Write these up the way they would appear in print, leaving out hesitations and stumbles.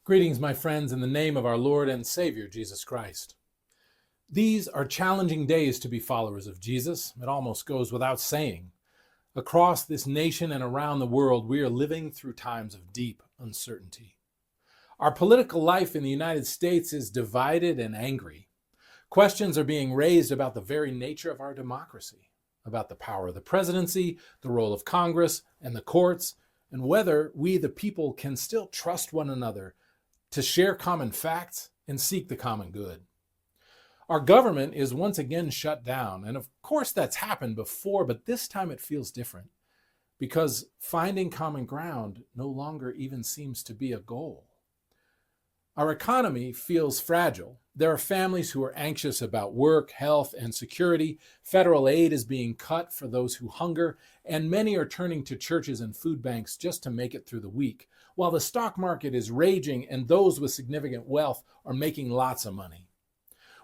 Greetings, my friends, in the name of our Lord and Savior, Jesus Christ. These are challenging days to be followers of Jesus. It almost goes without saying. Across this nation and around the world, we are living through times of deep uncertainty. Our political life in the United States is divided and angry. Questions are being raised about the very nature of our democracy, about the power of the presidency, the role of Congress and the courts, and whether we, the people, can still trust one another to share common facts and seek the common good. Our government is once again shut down, and of course that's happened before, but this time it feels different because finding common ground no longer even seems to be a goal. Our economy feels fragile. There are families who are anxious about work, health, and security. Federal aid is being cut for those who hunger, and many are turning to churches and food banks just to make it through the week, while the stock market is raging and those with significant wealth are making lots of money.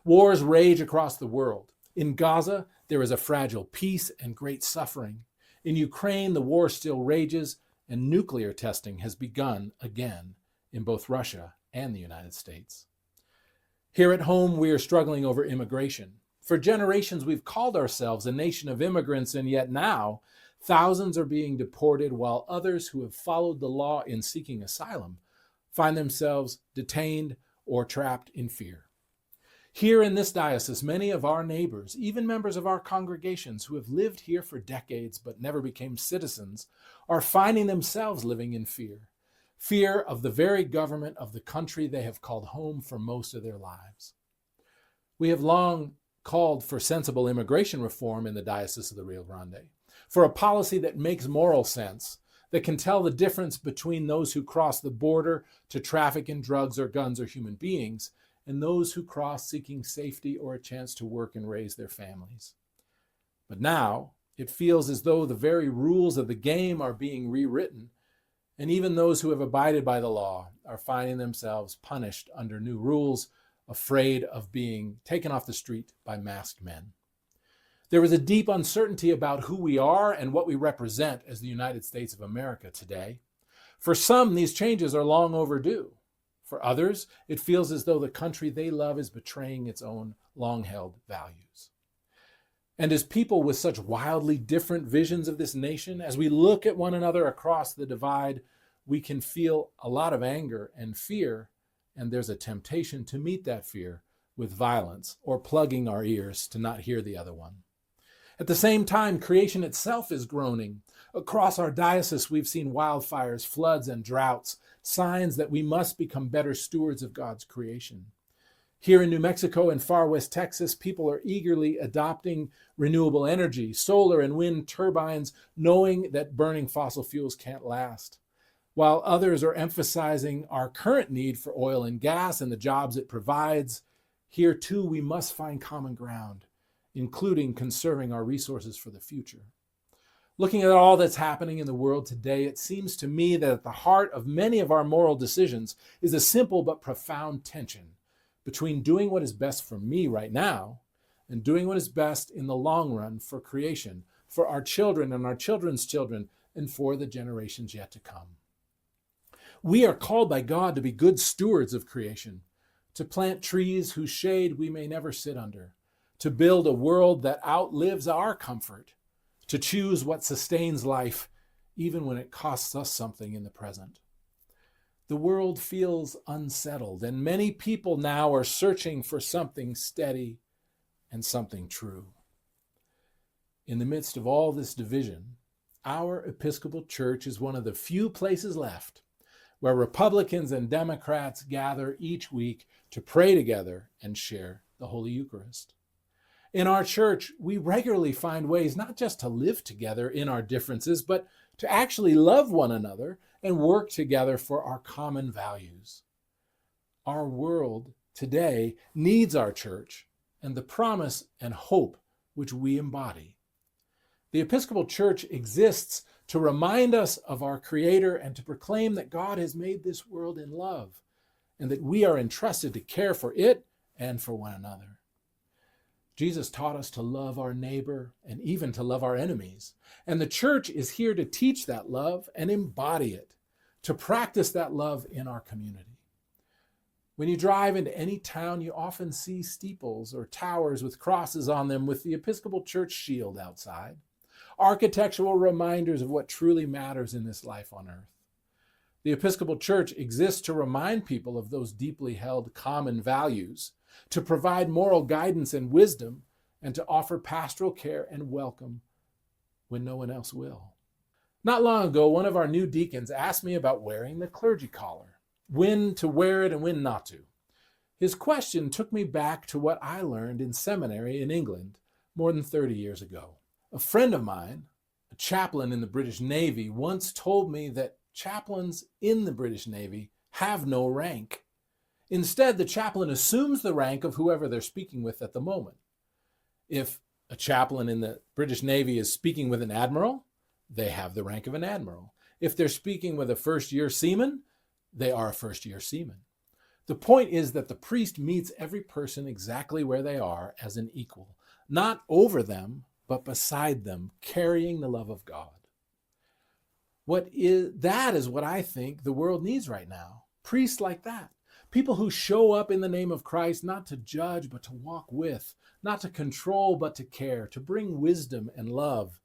Wars rage across the world. In Gaza, there is a fragile peace and great suffering. In Ukraine, the war still rages, and nuclear testing has begun again in both Russia and the United States. Here at home, we are struggling over immigration. For generations, we've called ourselves a nation of immigrants, and yet now, thousands are being deported while others who have followed the law in seeking asylum find themselves detained or trapped in fear. Here in this diocese, many of our neighbors, even members of our congregations who have lived here for decades but never became citizens, are finding themselves living in fear. Fear of the very government of the country they have called home for most of their lives. We have long called for sensible immigration reform in the Diocese of the Rio Grande, for a policy that makes moral sense, that can tell the difference between those who cross the border to traffic in drugs or guns or human beings, and those who cross seeking safety or a chance to work and raise their families. But now, it feels as though the very rules of the game are being rewritten, and even those who have abided by the law are finding themselves punished under new rules, afraid of being taken off the street by masked men. There is a deep uncertainty about who we are and what we represent as the United States of America today. For some, these changes are long overdue. For others, it feels as though the country they love is betraying its own long-held values. And as people with such wildly different visions of this nation, as we look at one another across the divide, we can feel a lot of anger and fear, and there's a temptation to meet that fear with violence or plugging our ears to not hear the other one. At the same time, creation itself is groaning. Across our diocese, we've seen wildfires, floods, and droughts, signs that we must become better stewards of God's creation. Here in New Mexico and far west Texas, people are eagerly adopting renewable energy, solar and wind turbines, knowing that burning fossil fuels can't last. While others are emphasizing our current need for oil and gas and the jobs it provides, here too we must find common ground, including conserving our resources for the future. Looking at all that's happening in the world today, it seems to me that at the heart of many of our moral decisions is a simple but profound tension between doing what is best for me right now and doing what is best in the long run for creation, for our children and our children's children, and for the generations yet to come. We are called by God to be good stewards of creation, to plant trees whose shade we may never sit under, to build a world that outlives our comfort, to choose what sustains life, even when it costs us something in the present. The world feels unsettled, and many people now are searching for something steady and something true. In the midst of all this division, our Episcopal Church is one of the few places left where Republicans and Democrats gather each week to pray together and share the Holy Eucharist. In our church, we regularly find ways not just to live together in our differences, but to actually love one another and work together for our common values. Our world today needs our church and the promise and hope which we embody. The Episcopal Church exists to remind us of our Creator and to proclaim that God has made this world in love and that we are entrusted to care for it and for one another. Jesus taught us to love our neighbor and even to love our enemies. And the church is here to teach that love and embody it, to practice that love in our community. When you drive into any town, you often see steeples or towers with crosses on them with the Episcopal Church shield outside, architectural reminders of what truly matters in this life on earth. The Episcopal Church exists to remind people of those deeply held common values, to provide moral guidance and wisdom, and to offer pastoral care and welcome when no one else will. Not long ago, one of our new deacons asked me about wearing the clergy collar, when to wear it and when not to. His question took me back to what I learned in seminary in England more than 30 years ago. A friend of mine, a chaplain in the British Navy, once told me that chaplains in the British Navy have no rank. Instead, the chaplain assumes the rank of whoever they're speaking with at the moment. If a chaplain in the British Navy is speaking with an admiral, they have the rank of an admiral. If they're speaking with a first-year seaman, they are a first-year seaman. The point is that the priest meets every person exactly where they are as an equal, not over them, but beside them, carrying the love of God. That is what I think the world needs right now. Priests like that. People who show up in the name of Christ, not to judge, but to walk with, not to control, but to care, to bring wisdom and love.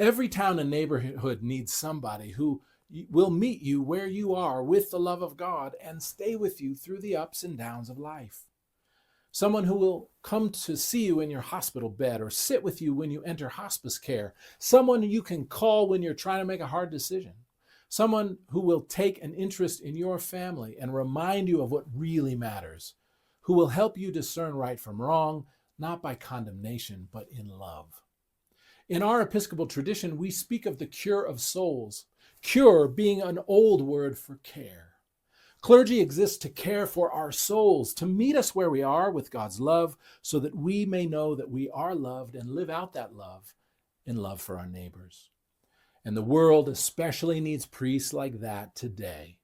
Every town and neighborhood needs somebody who will meet you where you are with the love of God and stay with you through the ups and downs of life. Someone who will come to see you in your hospital bed or sit with you when you enter hospice care. Someone you can call when you're trying to make a hard decision. Someone who will take an interest in your family and remind you of what really matters. Who will help you discern right from wrong, not by condemnation, but in love. In our Episcopal tradition, we speak of the cure of souls. Cure being an old word for care. Clergy exists to care for our souls, to meet us where we are with God's love, so that we may know that we are loved and live out that love in love for our neighbors. And the world especially needs priests like that today.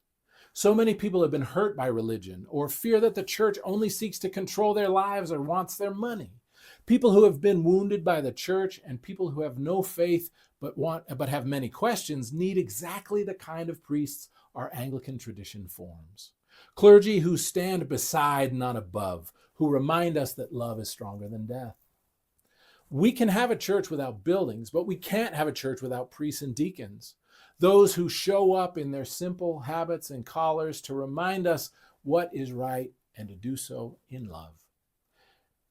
So many people have been hurt by religion or fear that the church only seeks to control their lives or wants their money. People who have been wounded by the church and people who have no faith but have many questions need exactly the kind of priests our Anglican tradition forms. Clergy who stand beside, not above, who remind us that love is stronger than death. We can have a church without buildings, but we can't have a church without priests and deacons. Those who show up in their simple habits and collars to remind us what is right and to do so in love.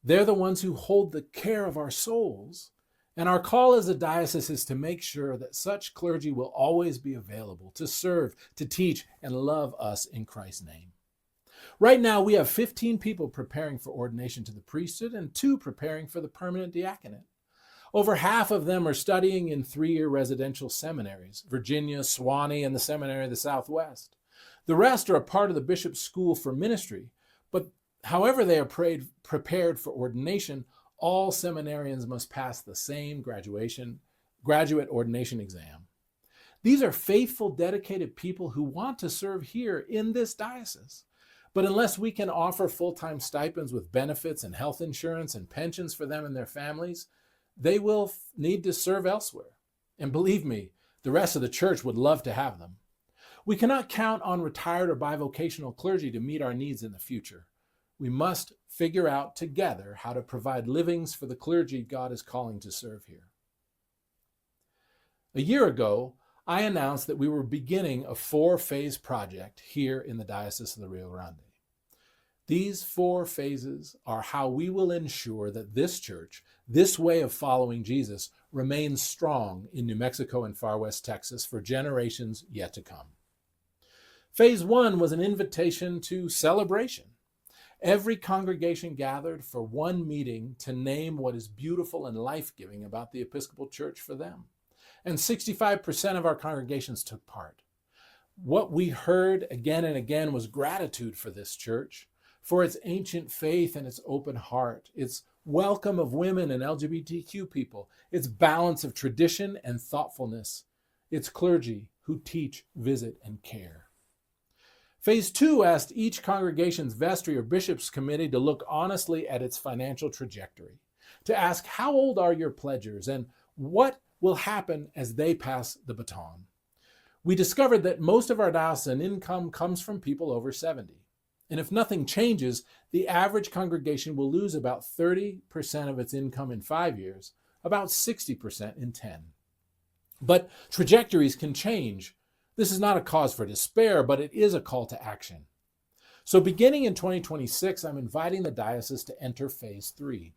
They're the ones who hold the care of our souls. And our call as a diocese is to make sure that such clergy will always be available to serve, to teach, and love us in Christ's name. Right now, we have 15 people preparing for ordination to the priesthood and 2 preparing for the permanent diaconate. Over half of them are studying in 3-year residential seminaries, Virginia, Sewanee, and the Seminary of the Southwest. The rest are a part of the Bishop's School for Ministry, but however they are prepared for ordination, all seminarians must pass the same graduate ordination exam. These are faithful, dedicated people who want to serve here in this diocese. But unless we can offer full-time stipends with benefits and health insurance and pensions for them and their families, they will need to serve elsewhere. And believe me, the rest of the church would love to have them. We cannot count on retired or bivocational clergy to meet our needs in the future. We must figure out together how to provide livings for the clergy God is calling to serve here. A year ago, I announced that we were beginning a 4-phase project here in the Diocese of the Rio Grande. These 4 phases are how we will ensure that this church, this way of following Jesus, remains strong in New Mexico and far west Texas for generations yet to come. Phase 1 was an invitation to celebration. Every congregation gathered for one meeting to name what is beautiful and life-giving about the Episcopal Church for them. And 65% of our congregations took part. What we heard again and again was gratitude for this church, for its ancient faith and its open heart, its welcome of women and LGBTQ people, its balance of tradition and thoughtfulness, its clergy who teach, visit, and care. Phase 2 asked each congregation's vestry or bishop's committee to look honestly at its financial trajectory, to ask how old are your pledgers and what will happen as they pass the baton. We discovered that most of our diocesan income comes from people over 70. And if nothing changes, the average congregation will lose about 30% of its income in 5 years, about 60% in 10. But trajectories can change. This is not a cause for despair, but it is a call to action. So beginning in 2026, I'm inviting the diocese to enter phase 3.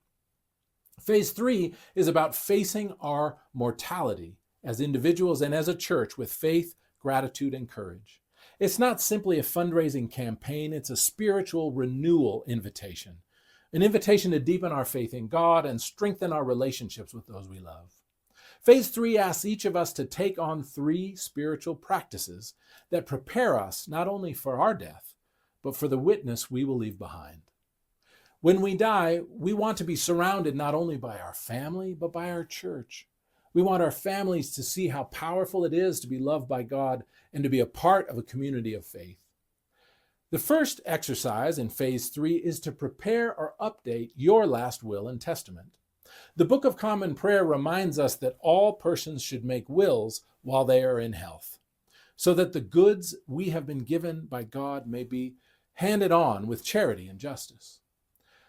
Phase 3 is about facing our mortality as individuals and as a church with faith, gratitude, and courage. It's not simply a fundraising campaign, it's a spiritual renewal invitation, an invitation to deepen our faith in God and strengthen our relationships with those we love. Phase 3 asks each of us to take on 3 spiritual practices that prepare us not only for our death, but for the witness we will leave behind. When we die, we want to be surrounded not only by our family, but by our church. We want our families to see how powerful it is to be loved by God and to be a part of a community of faith. The first exercise in phase 3 is to prepare or update your last will and testament. The Book of Common Prayer reminds us that all persons should make wills while they are in health, so that the goods we have been given by God may be handed on with charity and justice.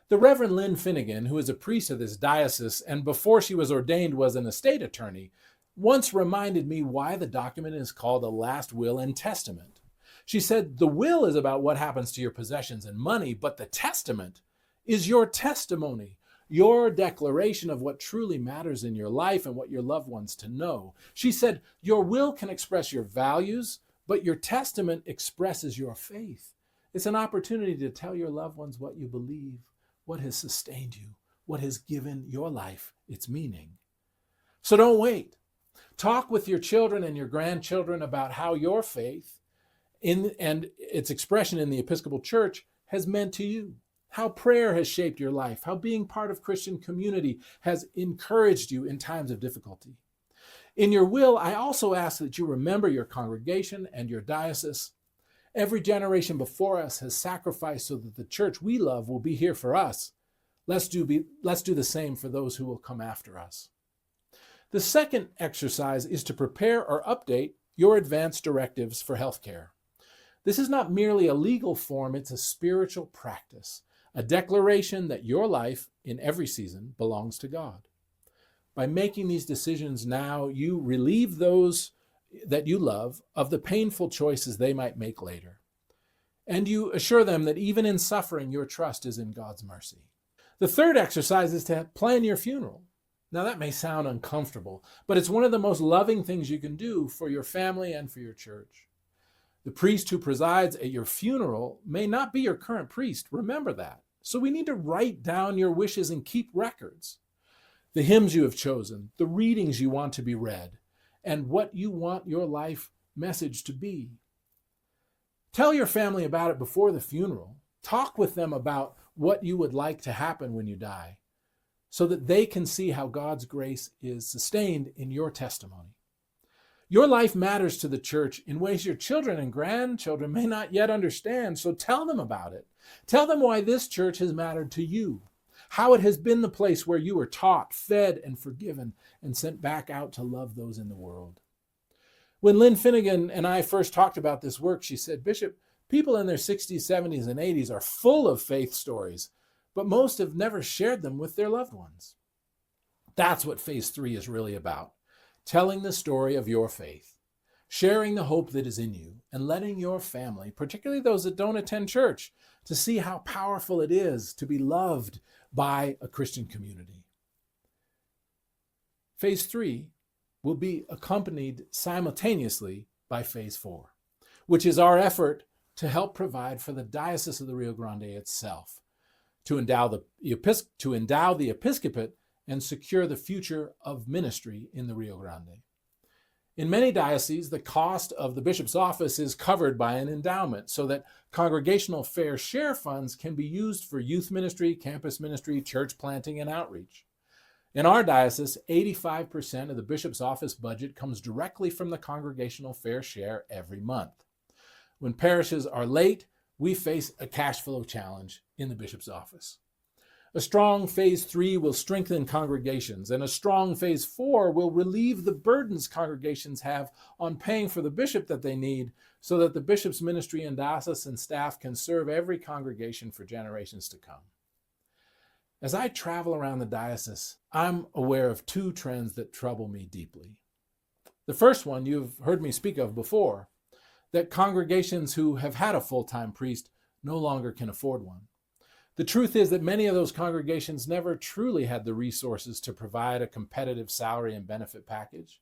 The Reverend Lynn Finnegan, who is a priest of this diocese and before she was ordained was an estate attorney, once reminded me why the document is called a last will and testament. She said, the will is about what happens to your possessions and money, but the testament is your testimony, your declaration of what truly matters in your life and what your loved ones to know. She said, your will can express your values, but your testament expresses your faith. It's an opportunity to tell your loved ones what you believe, what has sustained you, what has given your life its meaning. So don't wait. Talk with your children and your grandchildren about how your faith and its expression in the Episcopal Church has meant to you, how prayer has shaped your life, how being part of Christian community has encouraged you in times of difficulty. In your will, I also ask that you remember your congregation and your diocese. Every generation before us has sacrificed so that the church we love will be here for us. Let's do the same for those who will come after us. The second exercise is to prepare or update your advanced directives for healthcare. This is not merely a legal form, it's a spiritual practice, a declaration that your life in every season belongs to God. By making these decisions now, you relieve those that you love of the painful choices they might make later. And you assure them that even in suffering, your trust is in God's mercy. The third exercise is to plan your funeral. Now that may sound uncomfortable, but it's one of the most loving things you can do for your family and for your church. The priest who presides at your funeral may not be your current priest. Remember that. So we need to write down your wishes and keep records. The hymns you have chosen, the readings you want to be read, and what you want your life message to be. Tell your family about it before the funeral. Talk with them about what you would like to happen when you die, so that they can see how God's grace is sustained in your testimony. Your life matters to the church in ways your children and grandchildren may not yet understand, so tell them about it. Tell them why this church has mattered to you, how it has been the place where you were taught, fed, and forgiven, and sent back out to love those in the world. When Lynn Finnegan and I first talked about this work, she said, Bishop, people in their 60s, 70s, and 80s are full of faith stories, but most have never shared them with their loved ones. That's what phase 3 is really about, telling the story of your faith, sharing the hope that is in you, and letting your family, particularly those that don't attend church, to see how powerful it is to be loved by a Christian community. Phase 3 will be accompanied simultaneously by phase 4, which is our effort to help provide for the Diocese of the Rio Grande itself, to endow the episcopate and secure the future of ministry in the Rio Grande. In many dioceses, the cost of the bishop's office is covered by an endowment so that congregational fair share funds can be used for youth ministry, campus ministry, church planting, and outreach. In our diocese, 85% of the bishop's office budget comes directly from the congregational fair share every month. When parishes are late, we face a cash flow challenge in the bishop's office. A strong phase 3 will strengthen congregations, and a strong phase 4 will relieve the burdens congregations have on paying for the bishop that they need so that the bishop's ministry and diocesan staff can serve every congregation for generations to come. As I travel around the diocese, I'm aware of two trends that trouble me deeply. The first one you've heard me speak of before, that congregations who have had a full-time priest no longer can afford one. The truth is that many of those congregations never truly had the resources to provide a competitive salary and benefit package.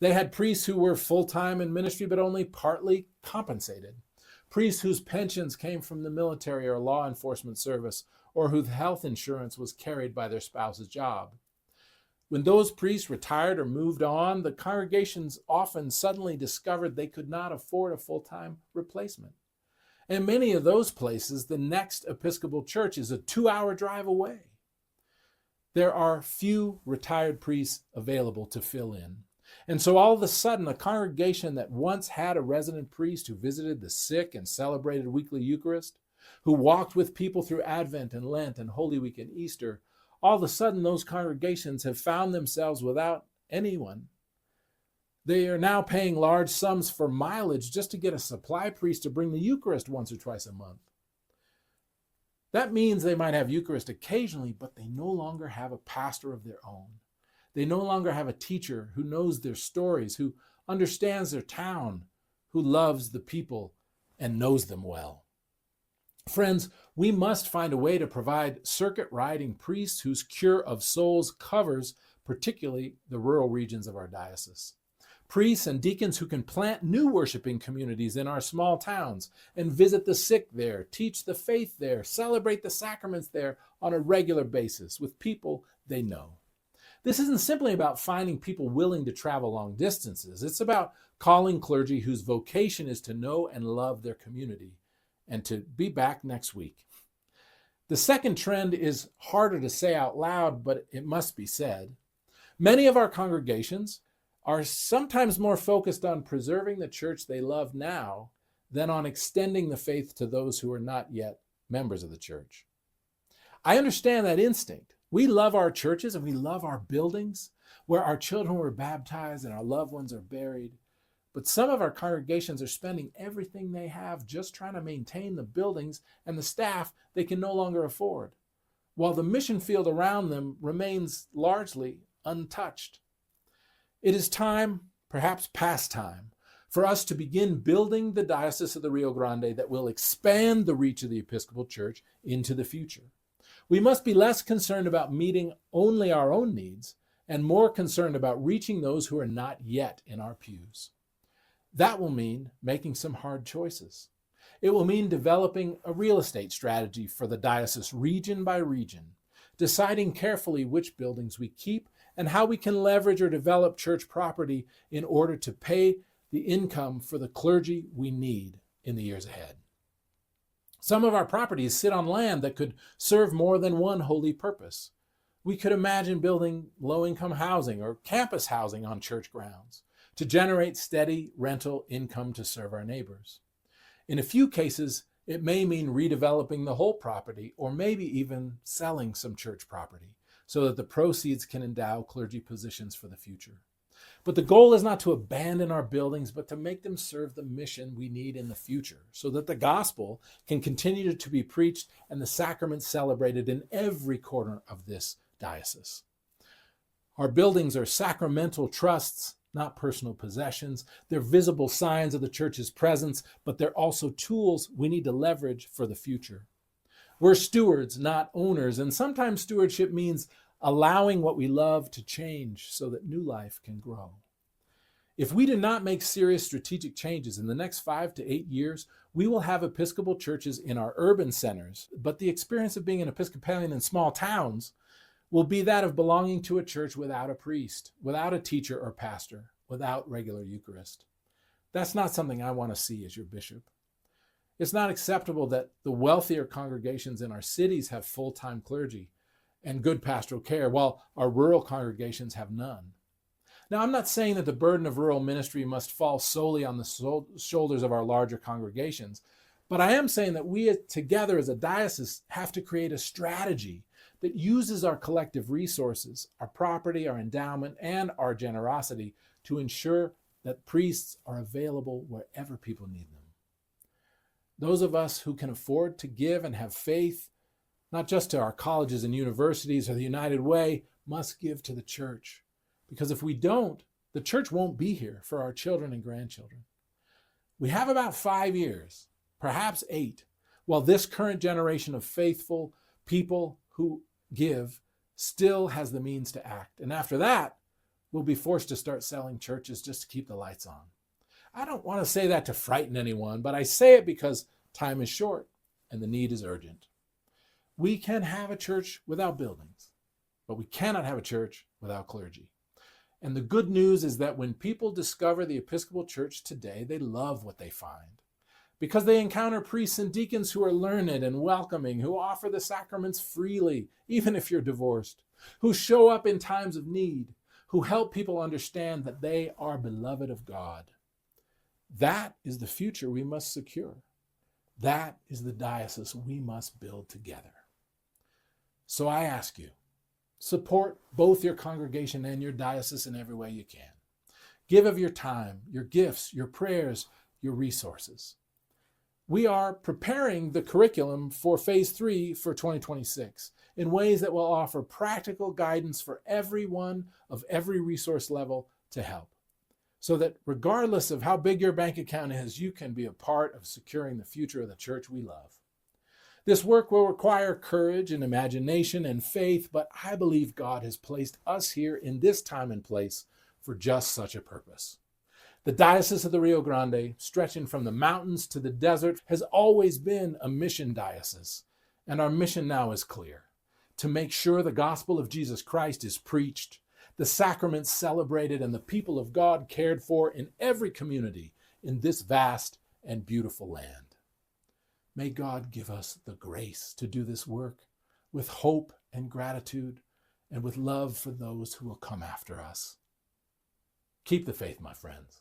They had priests who were full-time in ministry but only partly compensated. Priests whose pensions came from the military or law enforcement service, or whose health insurance was carried by their spouse's job. When those priests retired or moved on, the congregations often suddenly discovered they could not afford a full-time replacement. In many of those places, the next Episcopal Church is a 2-hour drive away. There are few retired priests available to fill in. And so all of a sudden, a congregation that once had a resident priest who visited the sick and celebrated weekly Eucharist, who walked with people through Advent and Lent and Holy Week and Easter, all of a sudden those congregations have found themselves without anyone. They are now paying large sums for mileage just to get a supply priest to bring the Eucharist once or twice a month. That means they might have Eucharist occasionally, but they no longer have a pastor of their own. They no longer have a teacher who knows their stories, who understands their town, who loves the people and knows them well. Friends, we must find a way to provide circuit-riding priests whose cure of souls covers particularly the rural regions of our diocese. Priests and deacons who can plant new worshiping communities in our small towns and visit the sick there, teach the faith there, celebrate the sacraments there on a regular basis with people they know. This isn't simply about finding people willing to travel long distances. It's about calling clergy whose vocation is to know and love their community and to be back next week. The second trend is harder to say out loud, but it must be said. Many of our congregations are sometimes more focused on preserving the church they love now than on extending the faith to those who are not yet members of the church. I understand that instinct. We love our churches and we love our buildings where our children were baptized and our loved ones are buried. But some of our congregations are spending everything they have just trying to maintain the buildings and the staff they can no longer afford, while the mission field around them remains largely untouched. It is time, perhaps past time, for us to begin building the Diocese of the Rio Grande that will expand the reach of the Episcopal Church into the future. We must be less concerned about meeting only our own needs and more concerned about reaching those who are not yet in our pews. That will mean making some hard choices. It will mean developing a real estate strategy for the diocese region by region, deciding carefully which buildings we keep and how we can leverage or develop church property in order to pay the income for the clergy we need in the years ahead. Some of our properties sit on land that could serve more than one holy purpose. We could imagine building low-income housing or campus housing on church grounds to generate steady rental income to serve our neighbors. In a few cases, it may mean redeveloping the whole property or maybe even selling some church property so that the proceeds can endow clergy positions for the future. But the goal is not to abandon our buildings, but to make them serve the mission we need in the future so that the gospel can continue to be preached and the sacraments celebrated in every corner of this diocese. Our buildings are sacramental trusts, not personal possessions. They're visible signs of the church's presence, but they're also tools we need to leverage for the future. We're stewards, not owners, and sometimes stewardship means allowing what we love to change so that new life can grow. If we do not make serious strategic changes in the next 5 to 8 years, we will have Episcopal churches in our urban centers, but the experience of being an Episcopalian in small towns will be that of belonging to a church without a priest, without a teacher or pastor, without regular Eucharist. That's not something I want to see as your bishop. It's not acceptable that the wealthier congregations in our cities have full-time clergy and good pastoral care, while our rural congregations have none. Now, I'm not saying that the burden of rural ministry must fall solely on the shoulders of our larger congregations, but I am saying that we together as a diocese have to create a strategy that uses our collective resources, our property, our endowment, and our generosity to ensure that priests are available wherever people need them. Those of us who can afford to give and have faith, not just to our colleges and universities or the United Way, must give to the church. Because if we don't, the church won't be here for our children and grandchildren. We have about 5 years, perhaps 8, while this current generation of faithful people who give still has the means to act. And after that, we'll be forced to start selling churches just to keep the lights on. I don't want to say that to frighten anyone, but I say it because time is short and the need is urgent. We can have a church without buildings, but we cannot have a church without clergy. And the good news is that when people discover the Episcopal Church today, they love what they find, because they encounter priests and deacons who are learned and welcoming, who offer the sacraments freely, even if you're divorced, who show up in times of need, who help people understand that they are beloved of God. That is the future we must secure. That is the diocese we must build together. So I ask you, support both your congregation and your diocese in every way you can. Give of your time, your gifts, your prayers, your resources. We are preparing the curriculum for Phase 3 for 2026 in ways that will offer practical guidance for everyone of every resource level to help, so that regardless of how big your bank account is, you can be a part of securing the future of the church we love. This work will require courage and imagination and faith, but I believe God has placed us here in this time and place for just such a purpose. The Diocese of the Rio Grande, stretching from the mountains to the desert, has always been a mission diocese, and our mission now is clear: to make sure the gospel of Jesus Christ is preached, the sacraments celebrated, and the people of God cared for in every community in this vast and beautiful land. May God give us the grace to do this work with hope and gratitude and with love for those who will come after us. Keep the faith, my friends.